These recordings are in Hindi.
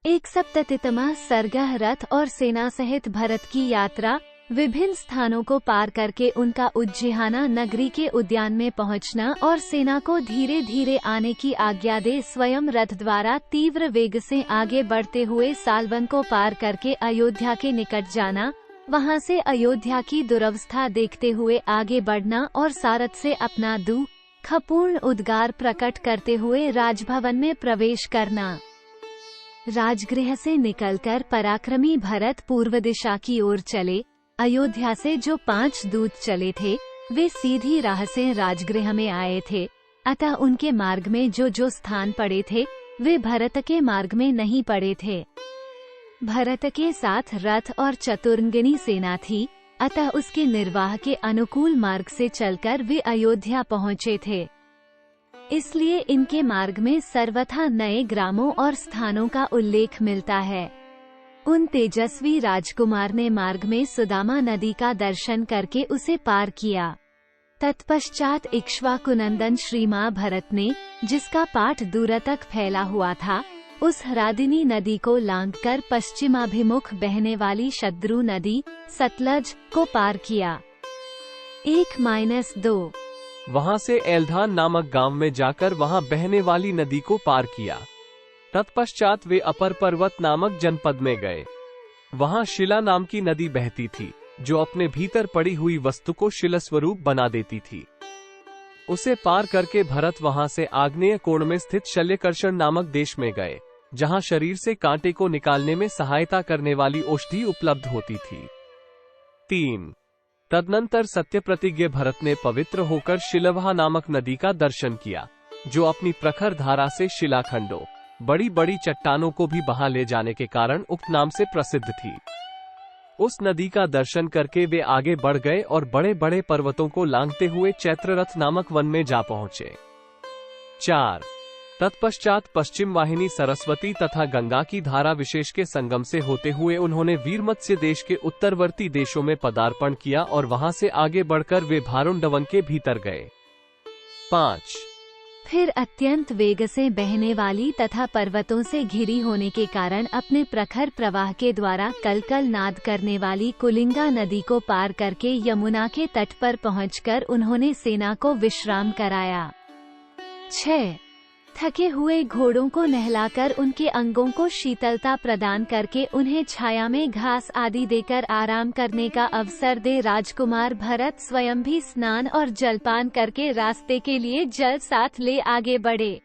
एक सप्ततितमा सर्गः रथ और सेना सहित भरत की यात्रा, विभिन्न स्थानों को पार करके उनका उज्जीहाना नगरी के उद्यान में पहुंचना और सेना को धीरे धीरे आने की आज्ञा दे स्वयं रथ द्वारा तीव्र वेग से आगे बढ़ते हुए सालवन को पार करके अयोध्या के निकट जाना, वहां से अयोध्या की दुरवस्था देखते हुए आगे बढ़ना और सारथ से अपना दुखपूर्ण उद्गार प्रकट करते हुए राजभवन में प्रवेश करना। राजगृह से निकलकर पराक्रमी भरत पूर्व दिशा की ओर चले। अयोध्या से जो 5 दूत चले थे वे सीधी राह से राजगृह में आए थे, अतः उनके मार्ग में जो स्थान पड़े थे वे भरत के मार्ग में नहीं पड़े थे। भरत के साथ रथ और चतुरंगिनी सेना थी, अतः उसके निर्वाह के अनुकूल मार्ग से चलकर वे अयोध्या पहुँचे थे। इसलिए इनके मार्ग में सर्वथा नए ग्रामों और स्थानों का उल्लेख मिलता है। उन तेजस्वी राजकुमार ने मार्ग में सुदामा नदी का दर्शन करके उसे पार किया। तत्पश्चात इक्ष्वाकुनंदन श्री मां भरत ने, जिसका पाठ दूर तक फैला हुआ था, उस हरादिनी नदी को लांघकर पश्चिमाभिमुख बहने वाली शद्रु नदी सतलज को पार किया। 1-2 वहां से एल्धान नामक गांव में जाकर वहां बहने वाली नदी को पार किया। तत्पश्चात वे अपर पर्वत नामक जनपद में गए। वहां शिला नाम की नदी बहती थी, जो अपने भीतर पड़ी हुई वस्तु को शिला स्वरूप बना देती थी। उसे पार करके भरत वहां से आग्नेय कोण में स्थित शल्यकर्षण नामक देश में गए, जहां शरीर से कांटे को निकालने में सहायता करने वाली औषधि उपलब्ध होती थी। 3 तदनंतर सत्य प्रतिज्ञ भरत ने पवित्र होकर शिलवहा नामक नदी का दर्शन किया, जो अपनी प्रखर धारा से शिलाखंडों, बड़ी बड़ी चट्टानों को भी बहा ले जाने के कारण उक्त नाम से प्रसिद्ध थी। उस नदी का दर्शन करके वे आगे बढ़ गए और बड़े बड़े पर्वतों को लांघते हुए चैत्ररथ नामक वन में जा पहुंचे। 4 तत्पश्चात पश्चिम वाहिनी सरस्वती तथा गंगा की धारा विशेष के संगम से होते हुए उन्होंने वीरमत्स्य देश के उत्तरवर्ती देशों में पदार्पण किया और वहां से आगे बढ़कर वे भारुंडवन के भीतर गए। 5 फिर अत्यंत वेग से बहने वाली तथा पर्वतों से घिरी होने के कारण अपने प्रखर प्रवाह के द्वारा कलकल नाद करने वाली कुलिंगा नदी को पार करके यमुना के तट पर पहुंचकर उन्होंने सेना को विश्राम कराया। 6 थके हुए घोड़ों को नहलाकर उनके अंगों को शीतलता प्रदान करके उन्हें छाया में घास आदि देकर आराम करने का अवसर दे राजकुमार भरत स्वयं भी स्नान और जलपान करके रास्ते के लिए जल साथ ले आगे बढ़े।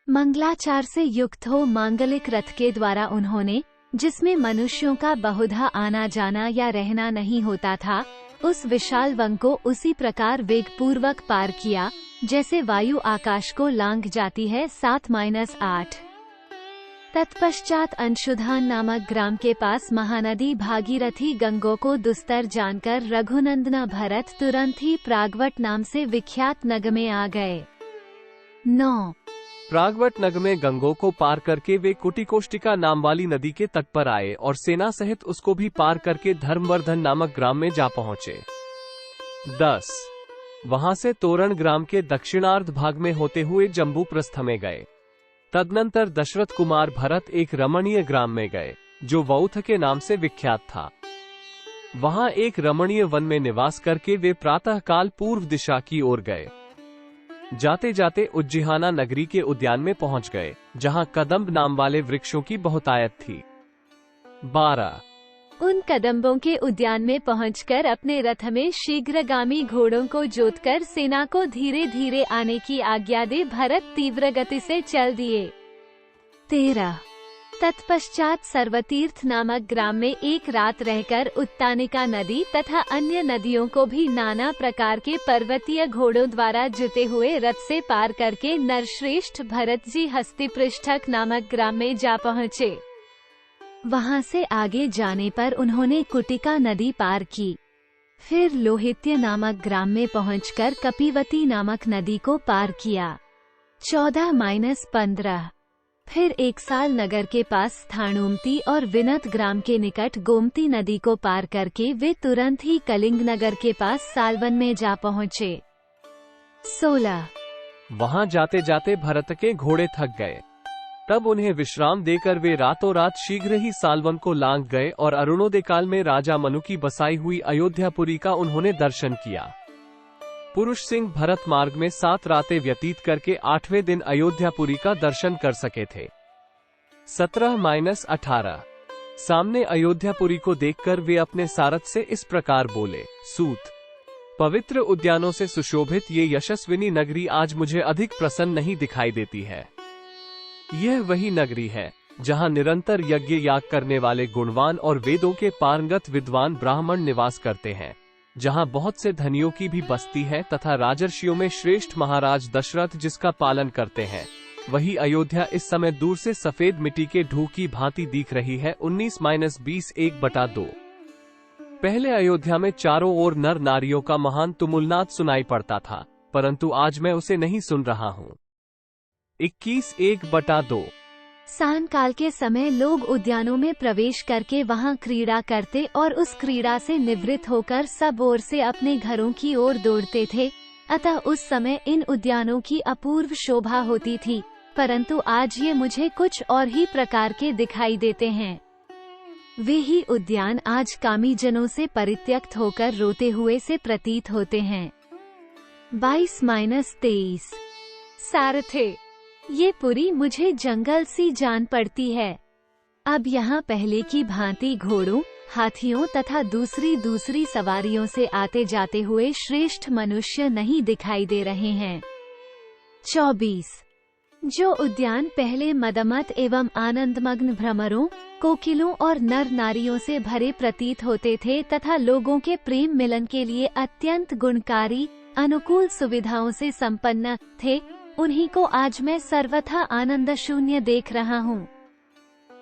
मंगलाचार से युक्त हो मांगलिक रथ के द्वारा उन्होंने, जिसमें मनुष्यों का बहुधा आना जाना या रहना नहीं होता था, उस विशाल वन को उसी प्रकार वेग पूर्वक पार किया जैसे वायु आकाश को लांघ जाती है। 7-8 तत्पश्चात अंशुधान नामक ग्राम के पास महानदी भागीरथी गंगों को दुस्तर जानकर रघुनंदना भरत तुरंत ही प्रागवट नाम से विख्यात नगर में आ गए। 9 प्रागवट नगर में गंगों को पार करके वे कुटिकोष्टिका नाम वाली नदी के तट पर आए और सेना सहित उसको भी पार करके धर्मवर्धन नामक ग्राम में जा पहुंचे। 10 वहां से तोरण ग्राम के दक्षिणार्ध भाग में होते हुए जम्बू प्रस्थ में गए। तदनंतर दशरथ कुमार भरत एक रमणीय ग्राम में गए, जो वौथ के नाम से विख्यात था। वहां एक रमणीय वन में निवास करके वे प्रातः काल पूर्व दिशा की ओर गए। जाते जाते उज्जीहाना नगरी के उद्यान में पहुंच गए, जहां कदम्ब नाम वाले वृक्षों की बहुतायत थी। 12 उन कदम्बों के उद्यान में पहुंचकर अपने रथ में शीघ्रगामी घोड़ों को जोतकर सेना को धीरे धीरे आने की आज्ञा दे भरत तीव्र गति से चल दिए। 13 तत्पश्चात सर्वतीर्थ नामक ग्राम में एक रात रहकर उत्तानिका नदी तथा अन्य नदियों को भी नाना प्रकार के पर्वतीय घोड़ों द्वारा जुते हुए रथ से पार करके नरश्रेष्ठ भरत जी हस्तिपृष्ठक नामक ग्राम में जा पहुँचे। वहां से आगे जाने पर उन्होंने कुटिका नदी पार की। फिर लोहित्य नामक ग्राम में पहुंचकर कपिवती नामक नदी को पार किया। 14-15 फिर 1 साल नगर के पास स्थाणुमती और विनत ग्राम के निकट गोमती नदी को पार करके वे तुरंत ही कलिंग नगर के पास सालवन में जा पहुँचे। 16 वहां जाते जाते भरत के घोड़े थक गए। तब उन्हें विश्राम देकर वे रातों रात शीघ्र ही सालवन को लांघ गए और अरुणोदय काल में राजा मनु की बसाई हुई अयोध्यापुरी का उन्होंने दर्शन किया। पुरुष सिंह भरत मार्ग में 7 रातें व्यतीत करके 8वें दिन अयोध्यापुरी का दर्शन कर सके थे। 17-18 सामने अयोध्यापुरी को देखकर वे अपने सारथ से इस प्रकार बोले, सूत, पवित्र उद्यानों से सुशोभित ये यशस्विनी नगरी आज मुझे अधिक प्रसन्न नहीं दिखाई देती है। यह वही नगरी है जहां निरंतर यज्ञ याग करने वाले गुणवान और वेदों के पारंगत विद्वान ब्राह्मण निवास करते हैं, जहां बहुत से धनियों की भी बस्ती है तथा राजर्षियों में श्रेष्ठ महाराज दशरथ जिसका पालन करते हैं। वही अयोध्या इस समय दूर से सफेद मिट्टी के ढूंढ की भांति दिख रही है। 19-20 1/2 पहले अयोध्या में चारों ओर नर नारियों का महान तुमुलनाद सुनाई पड़ता था, परंतु आज मैं उसे नहीं सुन रहा हूँ। 21 1/2 सांझ काल के समय लोग उद्यानों में प्रवेश करके वहां क्रीड़ा करते और उस क्रीड़ा से निवृत्त होकर सब ओर से अपने घरों की ओर दौड़ते थे। अतः उस समय इन उद्यानों की अपूर्व शोभा होती थी, परंतु आज ये मुझे कुछ और ही प्रकार के दिखाई देते हैं। वे ही उद्यान आज कामी जनों से परित्यक्त होकर रोते हुए से प्रतीत होते हैं। 22-23 सारथे, ये पुरी मुझे जंगल सी जान पड़ती है। अब यहाँ पहले की भांति घोड़ों, हाथियों तथा दूसरी सवारियों से आते जाते हुए श्रेष्ठ मनुष्य नहीं दिखाई दे रहे हैं। 24 जो उद्यान पहले मदमत एवं आनंदमग्न भ्रमरों, कोकिलों और नर नारियों से भरे प्रतीत होते थे तथा लोगों के प्रेम मिलन के लिए अत्यंत गुणकारी, अनुकूल सुविधाओं से संपन्न थे, उन्हीं को आज मैं सर्वथा आनंद शून्य देख रहा हूँ।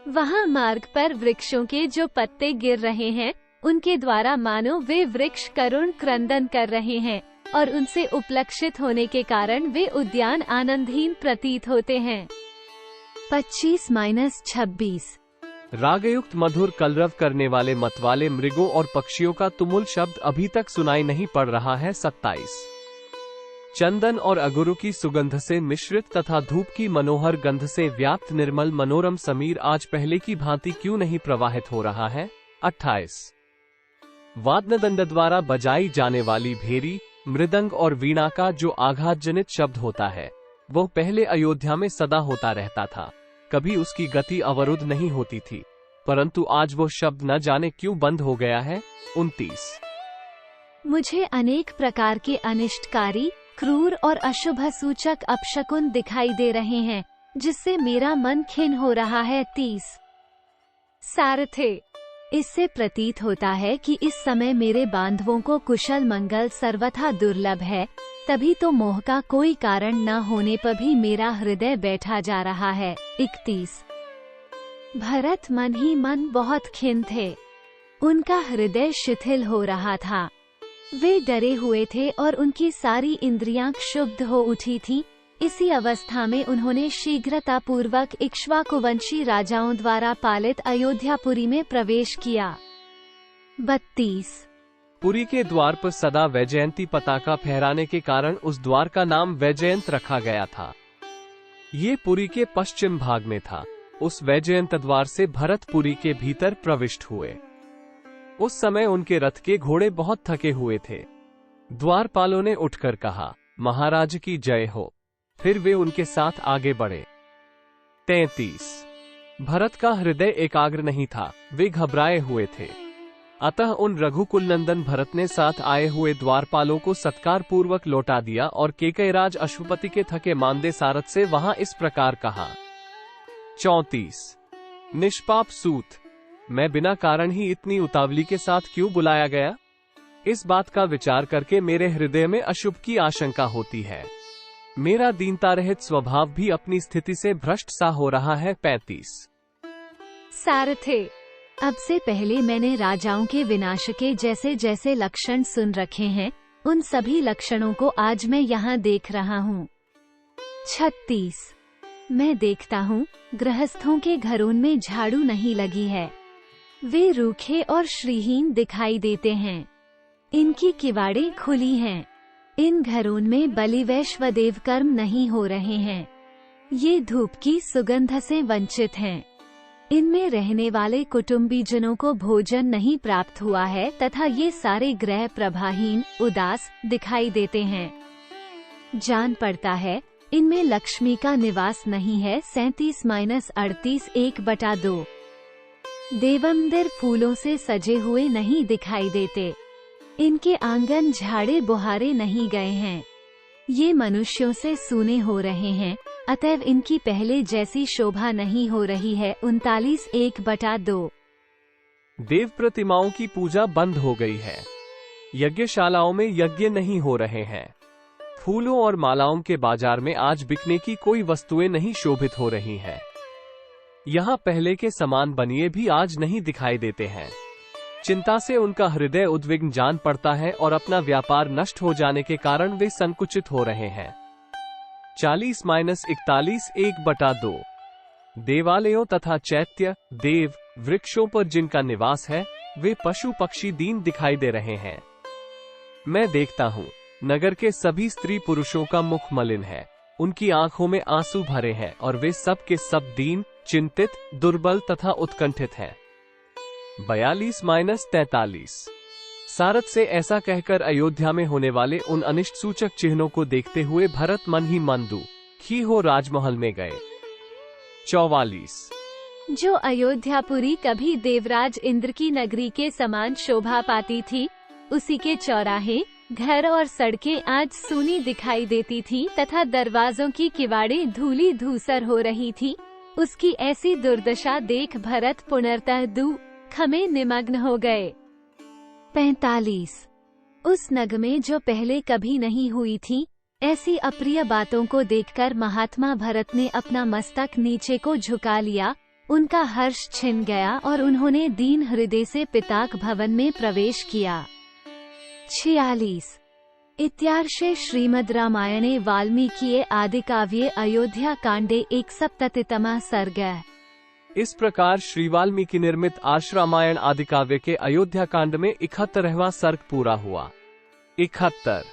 वहाँ मार्ग पर वृक्षों के जो पत्ते गिर रहे हैं, उनके द्वारा मानो वे वृक्ष करुण क्रंदन कर रहे हैं और उनसे उपलक्षित होने के कारण वे उद्यान आनंदहीन प्रतीत होते हैं। 25-26 रागयुक्त मधुर कलरव करने वाले मतवाले मृगों और पक्षियों का तुमुल शब्द अभी तक सुनाई नहीं पड़ रहा है। 27 चंदन और अगुरु की सुगंध से मिश्रित तथा धूप की मनोहर गंध से व्याप्त निर्मल मनोरम समीर आज पहले की भांति क्यों नहीं प्रवाहित हो रहा है। 28 वाद्यदंड द्वारा बजाई जाने वाली भेरी, मृदंग और वीणा का जो आघात जनित शब्द होता है, वो पहले अयोध्या में सदा होता रहता था। कभी उसकी गति अवरुद्ध नहीं होती थी, परंतु आज वो शब्द न जाने क्यों बंद हो गया है। 29 मुझे अनेक प्रकार के अनिष्टकारी, क्रूर और अशुभ सूचक अपशकुन दिखाई दे रहे हैं, जिससे मेरा मन खिन्न हो रहा है। 30 सारथे, इससे प्रतीत होता है कि इस समय मेरे बांधवों को कुशल मंगल सर्वथा दुर्लभ है, तभी तो मोह का कोई कारण न होने पर भी मेरा हृदय बैठा जा रहा है। 31 भरत मन ही मन बहुत खिन्न थे, उनका हृदय शिथिल हो रहा था, वे डरे हुए थे और उनकी सारी इंद्रियां क्षुब्ध हो उठी थीं। इसी अवस्था में उन्होंने शीघ्रता पूर्वक इक्ष्वाकुवंशी राजाओं द्वारा पालित अयोध्यापुरी में प्रवेश किया। 32 पुरी के द्वार पर सदा वैजयंती पताका फहराने के कारण उस द्वार का नाम वैजयंत रखा गया था। ये पुरी के पश्चिम भाग में था। उस वैजयंत द्वार से भरत पुरी के भीतर प्रविष्ट हुए। उस समय उनके रथ के घोड़े बहुत थके हुए थे। द्वारपालों ने उठकर कहा, महाराज की जय हो। फिर वे उनके साथ आगे बढ़े। 33 भरत का हृदय एकाग्र नहीं था, वे घबराए हुए थे। अतः उन रघुकुल नंदन भरत ने साथ आए हुए द्वारपालों को सत्कार पूर्वक लौटा दिया और केकयराज अश्वपति के थके मांदे सारथ से वहां इस प्रकार कहा। 34 निष्पाप सूत, मैं बिना कारण ही इतनी उतावली के साथ क्यों बुलाया गया? इस बात का विचार करके मेरे हृदय में अशुभ की आशंका होती है। मेरा दीनता रहित स्वभाव भी अपनी स्थिति से भ्रष्ट सा हो रहा है। 35 सारथे, अब से पहले मैंने राजाओं के विनाश के जैसे जैसे लक्षण सुन रखे हैं, उन सभी लक्षणों को आज मैं यहाँ देख रहा हूँ। 36 मैं देखता हूँ गृहस्थों के घरों में झाड़ू नहीं लगी है, वे रूखे और श्रीहीन दिखाई देते हैं, इनकी किवाड़ें खुली हैं, इन घरों में बलि वैश्व देव कर्म नहीं हो रहे हैं, ये धूप की सुगंध से वंचित हैं। इनमें रहने वाले कुटुंबीजनों को भोजन नहीं प्राप्त हुआ है तथा ये सारे ग्रह प्रभाहीन, उदास दिखाई देते हैं। जान पड़ता है इनमें लक्ष्मी का निवास नहीं है। 37-38 1/2। देवमंदिर फूलों से सजे हुए नहीं दिखाई देते। इनके आंगन झाड़े बुहारे नहीं गए हैं। ये मनुष्यों से सूने हो रहे हैं, अतएव इनकी पहले जैसी शोभा नहीं हो रही है। 39 1/2। देव प्रतिमाओं की पूजा बंद हो गई है। यज्ञशालाओं में यज्ञ नहीं हो रहे हैं। फूलों और मालाओं के बाजार में आज बिकने की कोई वस्तुएं नहीं शोभित हो रही हैं। यहाँ पहले के समान बनिए भी आज नहीं दिखाई देते हैं। चिंता से उनका हृदय उद्विग्न जान पड़ता है और अपना व्यापार नष्ट हो जाने के कारण वे संकुचित हो रहे हैं। 40-41 1/2। देवालयों तथा चैत्य, देव, वृक्षों पर जिनका निवास है, वे पशु पक्षी दीन दिखाई दे रहे हैं। मैं देखता हूँ नगर के सभी स्त्री पुरुषों का मुख मलिन है, उनकी आंखों में आंसू भरे हैं और वे सब के सब दीन, चिंतित, दुर्बल तथा उत्कंठित हैं। 42-43। सारथ से ऐसा कहकर अयोध्या में होने वाले उन अनिष्ट सूचक चिन्हों को देखते हुए भरत मन ही मन दुखी हो राजमहल में गए। 44। जो अयोध्यापुरी कभी देवराज इंद्र की नगरी के समान शोभा पाती थी, उसी के चौराहे, घर और सड़कें आज सूनी दिखाई देती थी तथा दरवाजों की किवाड़ें धूली धूसर हो रही थी। उसकी ऐसी दुर्दशा देख भरत पुनर्तः दुख में निमग्न हो गए। 45। उस नग में जो पहले कभी नहीं हुई थी, ऐसी अप्रिय बातों को देखकर महात्मा भरत ने अपना मस्तक नीचे को झुका लिया। उनका हर्ष छिन गया और उन्होंने दीन हृदय से पिताक भवन में प्रवेश किया। 46। इत्यार्षे श्रीमद् रामायणे वाल्मीकिये आदिकाव्ये अयोध्या कांडे 71तमः सर्गः। इस प्रकार श्री वाल्मीकि निर्मित आर्ष रामायण आदिकाव्य के अयोध्या कांड में 71वां सर्ग पूरा हुआ। 71।